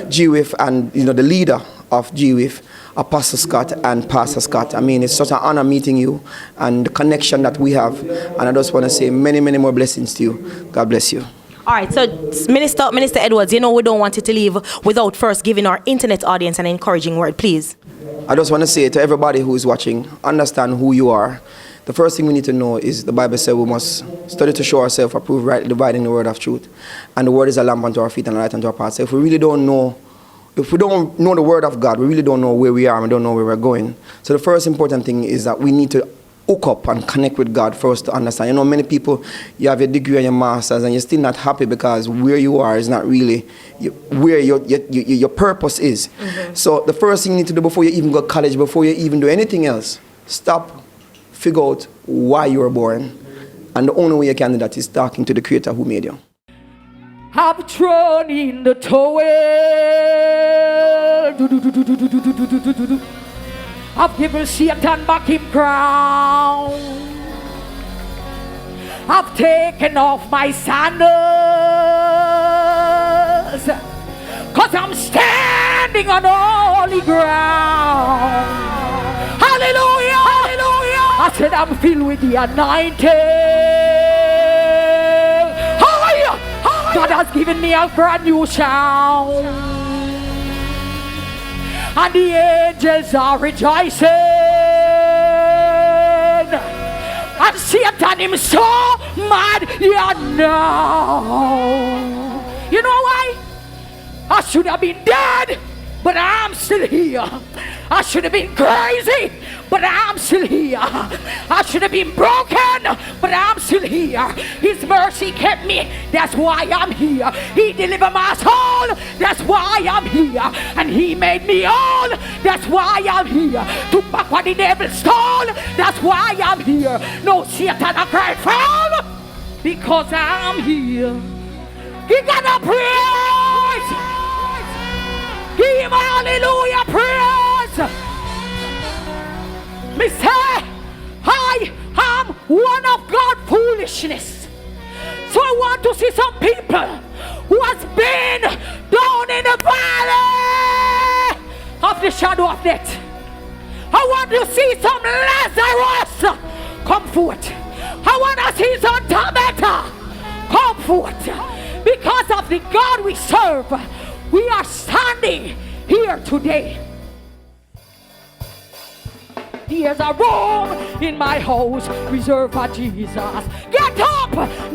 Speaker 5: GWIF and, the leader of GWIF, Apostle Scott and Pastor Scott. It's such an honor meeting you and the connection that we have. And I just want to say many, many more blessings to you. God bless you.
Speaker 3: All right, so Minister Edwards, we don't want you to leave without first giving our internet audience an encouraging word, please.
Speaker 5: I just want to say to everybody who is watching, understand who you are. The first thing we need to know is the Bible says we must study to show ourselves approved, rightly dividing the word of truth. And the word is a lamp unto our feet and a light unto our path. So if we don't know the word of God, we really don't know where we are and we don't know where we're going. So the first important thing is that we need to hook up and connect with God first to understand. Many people, you have your degree and your master's and you're still not happy because where you are is not really where your purpose is. Mm-hmm. So the first thing you need to do before you even go to college, before you even do anything else, stop, figure out why you were born. And the only way you can do that is talking to the Creator who made you.
Speaker 1: I'm thrown in the towel. I've given Satan back his crown. I've taken off my sandals, 'cause I'm standing on holy ground. Hallelujah, hallelujah. I said I'm filled with the anointing. Hallelujah. God has given me a brand new sound. And the angels are rejoicing. And Satan him so mad, yeah, no. You know why? I should have been dead, but I'm still here. I should have been crazy, but I'm still here. I should have been broken, but I'm still here. His mercy kept me, that's why I'm here. He delivered my soul, that's why I'm here. And he made me whole, that's why I'm here. Took back what the devil stole, that's why I'm here. No Satan I cry foul, because I'm here. He got a praise. Give him a hallelujah praise. Me say, I am one of God's foolishness. So I want to see some people who has been down in the valley of the shadow of death. I want to see some Lazarus come forth. I want to see some Tabitha come forth. Because of the God we serve, we are standing here today. There's a room in my house reserved for Jesus. Get up!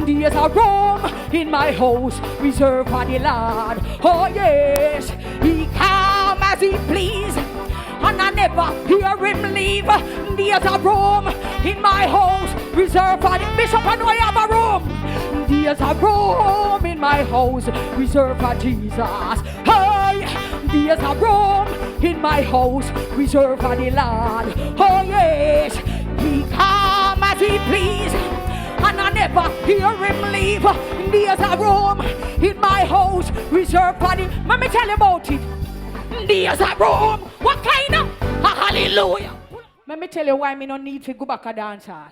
Speaker 1: There's a room in my house reserved for the Lord. Oh yes, he come as he please, and I never hear him leave. There's a room in my house reserved for the Bishop. I know I have a room. There's a room in my house reserved for Jesus. Hey, there's a room in my house reserved for the Lord. Oh yes, he come as he please, and I never hear him leave. There's a room in my house reserved for the. Let me tell you about it. There's a room. What kind of? Hallelujah. Let me tell you why me no need to go back a dance hall.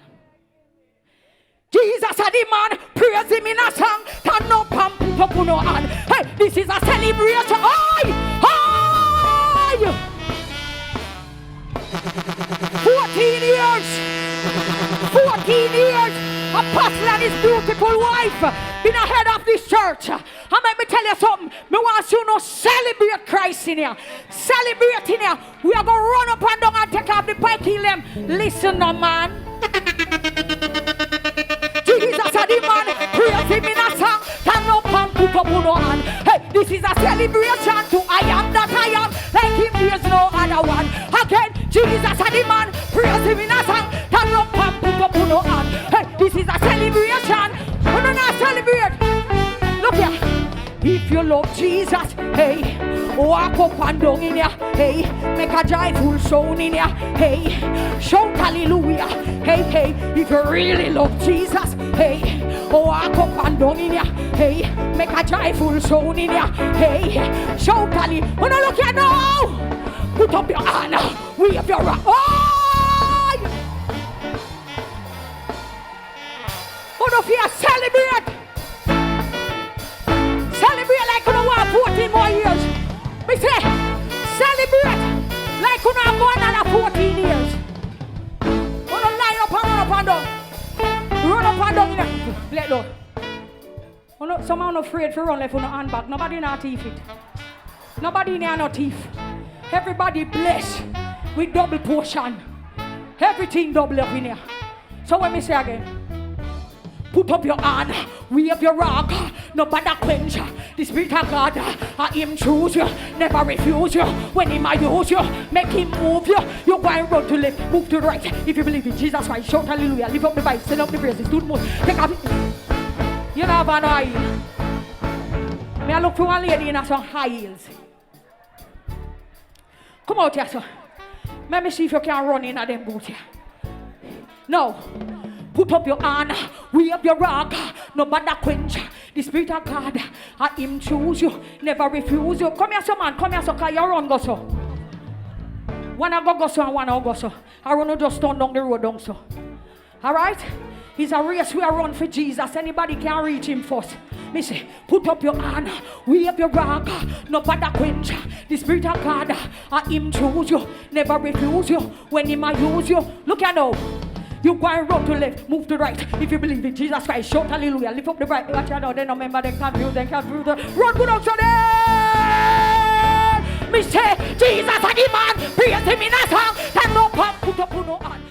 Speaker 1: Jesus a the man, praise him in a song. Turn up and put up on your hand. Hey, this is a celebration. Oi! Oi! 14 years. 14 years. Apostle and his beautiful wife been ahead of this church. And let me tell you something. Me want you to celebrate Christ in here. Celebrate in here. We are going to run up and down and take off the pike, kill them. Listen now, man. Jesus a the man, praise him in a song. Turn up and put up on your hand. Hey, this is a celebration to I am that I am. Like him, there's no other one. Again, Jesus a the man, praise him in a song. Turn up and put up on your hand. Hey, this is a celebration. We do not celebrate. Look here. If you love Jesus, hey, walk up and down in here, hey, make a joyful sound in here, hey, shout hallelujah, hey, hey, if you really love Jesus, hey, walk up and down in here, hey, make a joyful sound in here, hey, shout hallelujah. Oh, no, look here now, put up your hand, wave your hand, oh, no fear, celebrate. Celebrate like you don't want 14 more years. Me say, celebrate like you don't want another 14 years. You don't line up and run up and down. Run up and down in there. Let go. Some are not afraid to run left on the hand back. Nobody not thief it. Nobody in here no thief. Everybody blessed with double portion. Everything double up in here. So when me say again, put up your hand, wave your rock, nobody quench. The Spirit of God, I him choose you, never refuse you. When he might use you, make him move you. You go and run to left, move to the right. If you believe in Jesus Christ, shout hallelujah, lift up the voice, send up the praises, do the most. Take up it. You know about high heel. May I look for one lady in some high heels. Come out here, sir. Let me see if you can run in at them boots here. No. Put up your hand, wave your rock, no matter quench. The Spirit of God, I him choose you, never refuse you. Come here, so man, come here, so can you run, go so. One I go so and one I go so. I run just turn down the road down so. Alright? It's a race we are run for Jesus. Anybody can reach him first. Me say, put up your hand, wave your rock, no matter quench. The Spirit of God, I him choose you, never refuse you. When he might use you, look at now. You go and run to the left, move to the right. If you believe in Jesus Christ, shout hallelujah. Lift up the right. Watch out, they don't remember, they can't view. Run good up to them. Me say, Jesus and the man, praise him in a song. Then no pump, put up, no on.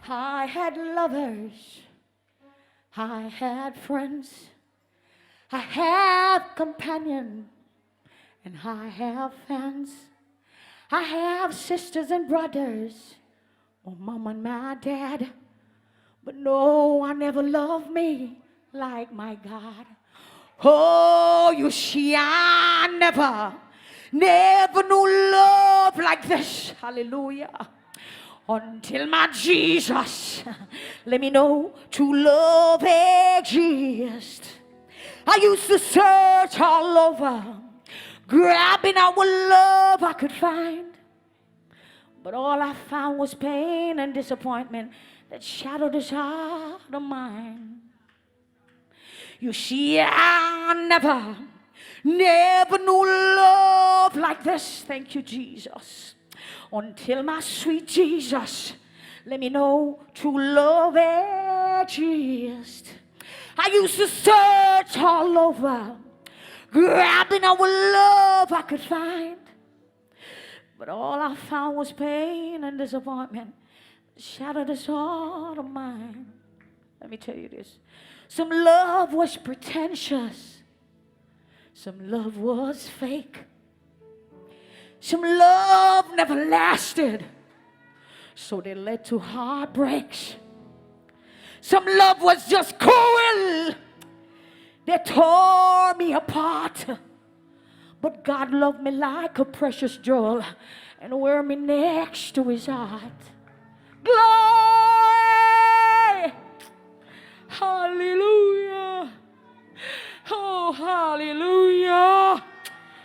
Speaker 1: I had lovers. I had friends. I have companions. And I have fans. I have sisters and brothers. Oh, mom and my dad. But no one ever loved me like my God. Oh, you see, I never knew love like this. Hallelujah. Until my Jesus let me know true love exists. I used to search all over, grabbing out what love I could find. But all I found was pain and disappointment that shadowed this heart of mine. You see, I never knew love like this. Thank you, Jesus. Until my sweet Jesus let me know true love exists. I used to search all over, grabbing out what love I could find. But all I found was pain and disappointment. Shattered this heart of mine. Let me tell you this. Some love was pretentious. Some love was fake. Some love never lasted. So they led to heartbreaks. Some love was just cruel. They tore me apart. But God loved me like a precious jewel and wear me next to his heart. Glory! Hallelujah! Oh, hallelujah!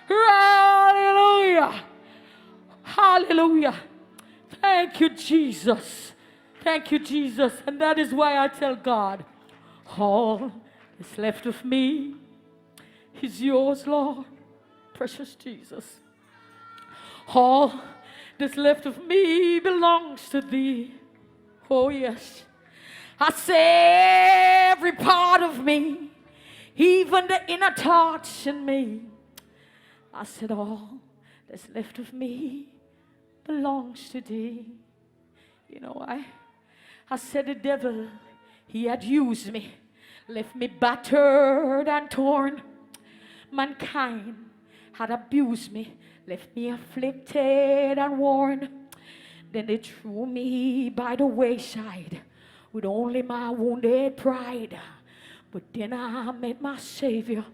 Speaker 1: Hallelujah! Hallelujah! Thank you, Jesus. Thank you, Jesus. And that is why I tell God, all that's left of me is yours, Lord. Precious Jesus. All that's left of me belongs to thee. Oh, yes. I say every part of me, even the inner thoughts in me. I said all that's left of me belongs to thee. You know why? I said the devil, he had used me, left me battered and torn. Mankind had abused me, left me afflicted and worn. Then they threw me by the wayside with only my wounded pride. But then I met my Savior,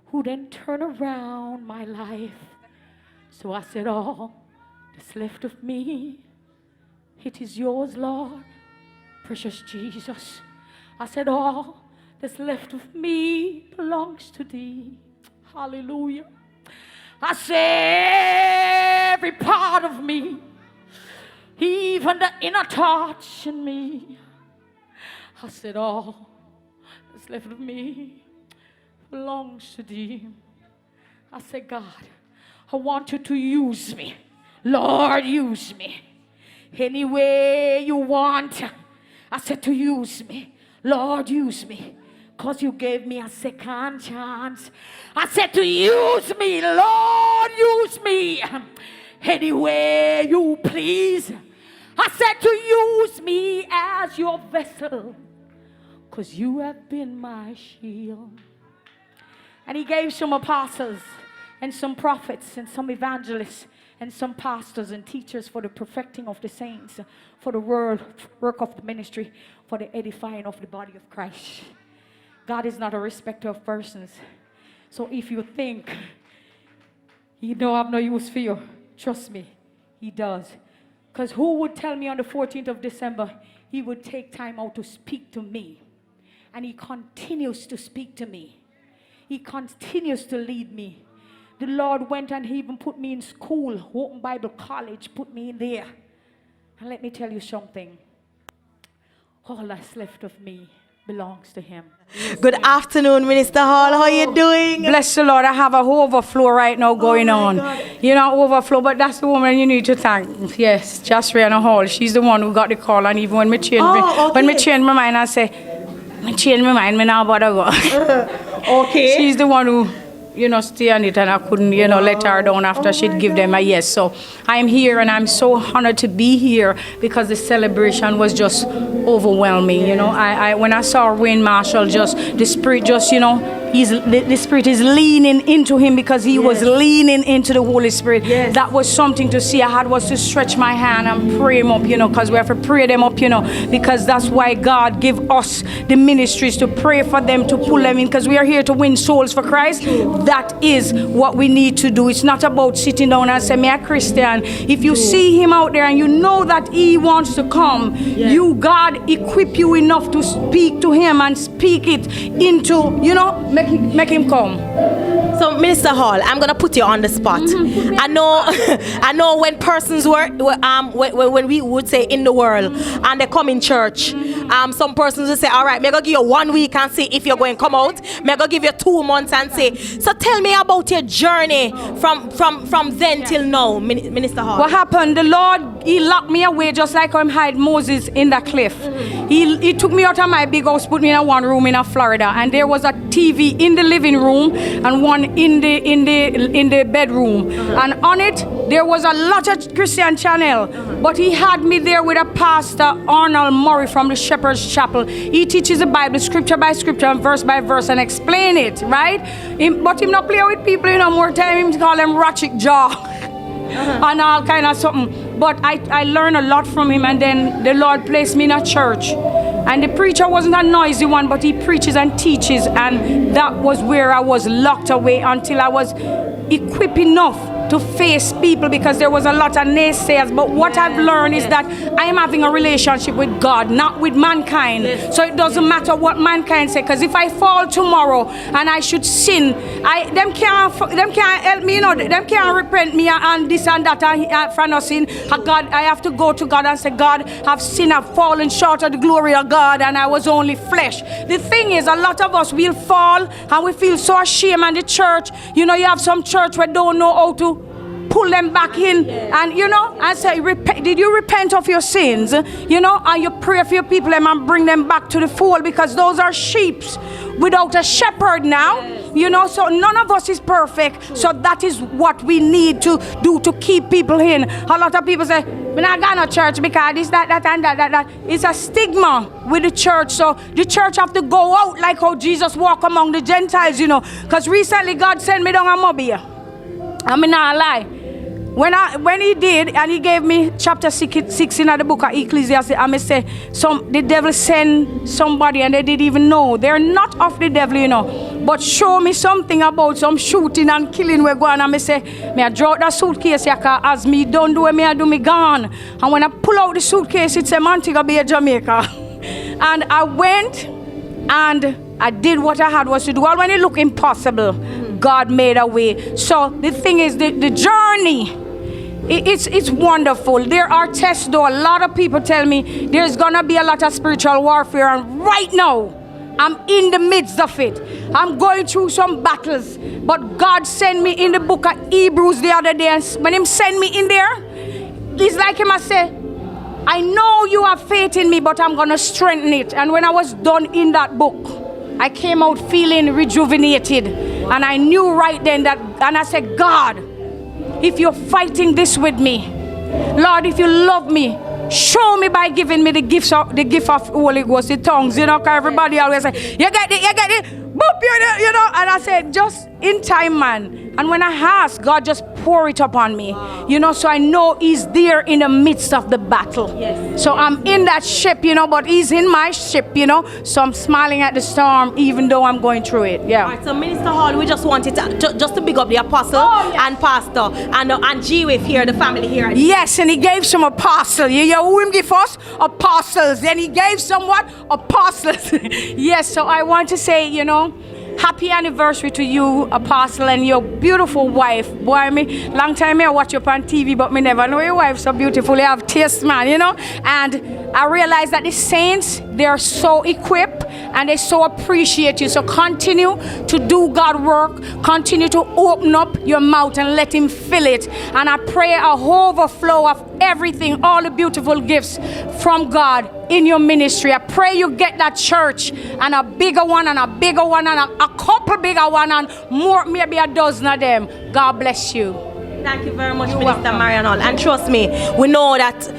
Speaker 1: who then turned around my life. So I said, all that's left of me, it is yours, Lord, precious Jesus. I said, all that's left of me belongs to thee. Hallelujah. I say every part of me, even the inner thoughts in me. I said, all that's left of me belongs to thee. I said, God, I want you to use me. Lord, use me. Any way you want. I said to use me. Lord, use me. Because you gave me a second chance. I said to use me. Lord, use me. Any way you please. I said to use me as your vessel. Because you have been my shield. And he gave some apostles and some prophets and some evangelists and some pastors and teachers for the perfecting of the saints, for the work of the ministry, for the edifying of the body of Christ. God is not a respecter of persons. So if you think he don't have no use for you, trust me, he does. Because who would tell me on the 14th of December he would take time out to speak to me? And he continues to speak to me. He continues to lead me. The Lord went and he even put me in school, Open Bible College, put me in there. And let me tell you something. All that's left of me belongs to him.
Speaker 3: Good afternoon, Minister Hall. How are you doing?
Speaker 10: Bless the Lord. I have a overflow right now going on. You know, overflow, but that's the woman you need to thank. Yes, just Marion Hall. She's the one who got the call, and even when me change when me change my mind, I say, me change my mind, me now bother go.
Speaker 3: Okay.
Speaker 10: She's the one who, you know, stay on it, and I couldn't, you know, let her down after she'd give them a yes. So I'm here, and I'm so honored to be here because the celebration was just overwhelming. You know, I when I saw Wayne Marshall, just the Spirit, just, you know, the Spirit is leaning into him because he was leaning into the Holy Spirit. Yes. That was something to see. I had was to stretch my hand and pray him up, you know, because we have to pray them up, you know, because that's why God give us the ministries to pray for them, to pull them in, because we are here to win souls for Christ. That is what we need to do. It's not about sitting down and saying, me a Christian. If you see him out there and you know that he wants to come, you, God, equip you enough to speak to him and speak it into, you know, make him come.
Speaker 3: So, Minister Hall, I'm gonna put you on the spot. I know when persons were when we would say in the world and they come in church, some persons will say, all right, me gonna give you 1 week and see if you're going to come out. Me gonna give you 2 months and say. So tell me about your journey from then till now, Minister Hall.
Speaker 10: What happened? The Lord, he locked me away just like him hide Moses in the cliff. He took me out of my big house, put me in one room in Florida, and there was a TV in the living room and one in the bedroom, and on it there was a lot of Christian channel, but he had me there with a pastor, Arnold Murray from the Shepherd's Chapel. He teaches the Bible scripture by scripture and verse by verse and explain it, right? But him not play with people, you know, more time him call them ratchet jaw and all kind of something. But I learned a lot from him, and then the Lord placed me in a church. And the preacher wasn't a noisy one, but he preaches and teaches, and that was where I was locked away until I was equipped enough to face people, because there was a lot of naysayers. But what I've learned is that I am having a relationship with God, not with mankind. So it doesn't matter what mankind say, because if I fall tomorrow and I should sin, them can't help me, you know, them can't repent me and this and that for no sin. God, I have to go to God and say, God, I've sinned, I've fallen short of the glory of God, and I was only flesh. The thing is, a lot of us will fall and we feel so ashamed, and the church, you know, you have some church where don't know how to pull them back in, and you know, and say, did you repent of your sins? You know, and you pray for your people and bring them back to the fold, because those are sheep without a shepherd now. You know, so none of us is perfect. So that is what we need to do to keep people in. A lot of people say, we're not going to church because this, that, and that. It's a stigma with the church. So the church have to go out like how Jesus walked among the Gentiles, you know. Because recently God sent me down a Mobile. I mean, not lie. When he did, and he gave me chapter 6 in the book of Ecclesiastes, I may say, the devil sent somebody and they didn't even know. They're not of the devil, you know. But show me something about some shooting and killing we're going. I may say, may I draw that suitcase, as me don't do it, may I do me gone. And when I pull out the suitcase, it's a Montego Bay, Jamaica. And I went and I did what I had was to do. Well, when it looked impossible, God made a way. So the thing is, the journey, it's wonderful. There are tests, though. A lot of people tell me there's gonna be a lot of spiritual warfare, and right now I'm in the midst of it. I'm going through some battles, but God sent me in the book of Hebrews the other day, and when him sent me in there, it's like him I say, I know you have faith in me, but I'm gonna strengthen it. And when I was done in that book, I came out feeling rejuvenated, and I knew right then that, and I said, God, if you're fighting this with me, Lord, if you love me, show me by giving me the gift of Holy Ghost, the tongues, you know, because everybody always say, you get it, boop, you know, and I said, just in time, man. And when I asked, God just pour it upon me, you know, so I know he's there in the midst of the battle. Yes. So I'm in that ship, you know, but he's in my ship, you know, so I'm smiling at the storm even though I'm going through it. Yeah.
Speaker 3: All right, so Minister Hall, we just wanted to big up the apostle and pastor and GWIF here, the family here.
Speaker 10: Yes, and he gave some apostles. You know who him give us? Apostles. Then he gave some what? Apostles. Yes, so I want to say, you know, happy anniversary to you, Apostle, and your beautiful wife. Boy, me long time I watch you on TV, but me never know your wife so beautiful. You have taste, man, you know. And I realize that the saints, they are so equipped and they so appreciate you. So continue to do God work. Continue to open up your mouth and let Him fill it. And I pray a overflow of everything, all the beautiful gifts from God in your ministry. I pray you get that church and a bigger one and a bigger one and a couple bigger one and more, maybe a dozen of them. God bless you.
Speaker 3: Thank you very much, Minister Marion Hall. And trust me, we know that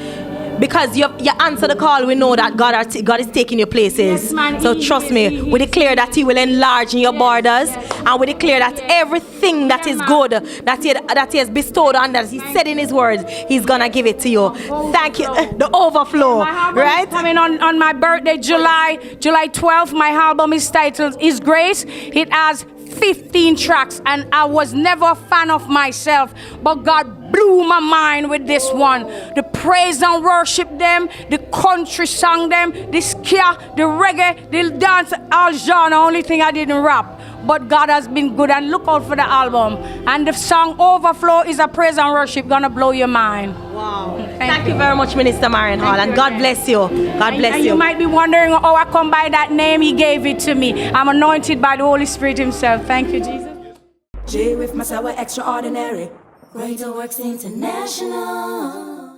Speaker 3: because you answer the call, we know that God is taking your places.
Speaker 10: Yes,
Speaker 3: so trust me, we declare that He will enlarge in your borders, and we declare that everything that is good, that He has bestowed on us, He said in His words, He's gonna give it to you. Thank you. The overflow, right?
Speaker 10: Coming on my birthday, July 12th. My album is titled His Grace. It has 15 tracks, and I was never a fan of myself, but God blew my mind with this one. The praise and worship them, the country song them, the ska, the reggae, the dance, all genre. Only thing I didn't rap, but God has been good. And look out for the album. And the song Overflow is a praise and worship, gonna blow your mind.
Speaker 3: Wow. Thank you very much, Minister Marion Hall, and God bless you. God bless you.
Speaker 10: You might be wondering how I come by that name. He gave it to me. I'm anointed by the Holy Spirit Himself. Thank you, Jesus.
Speaker 11: GWIF Extraordinary. Greater Works International.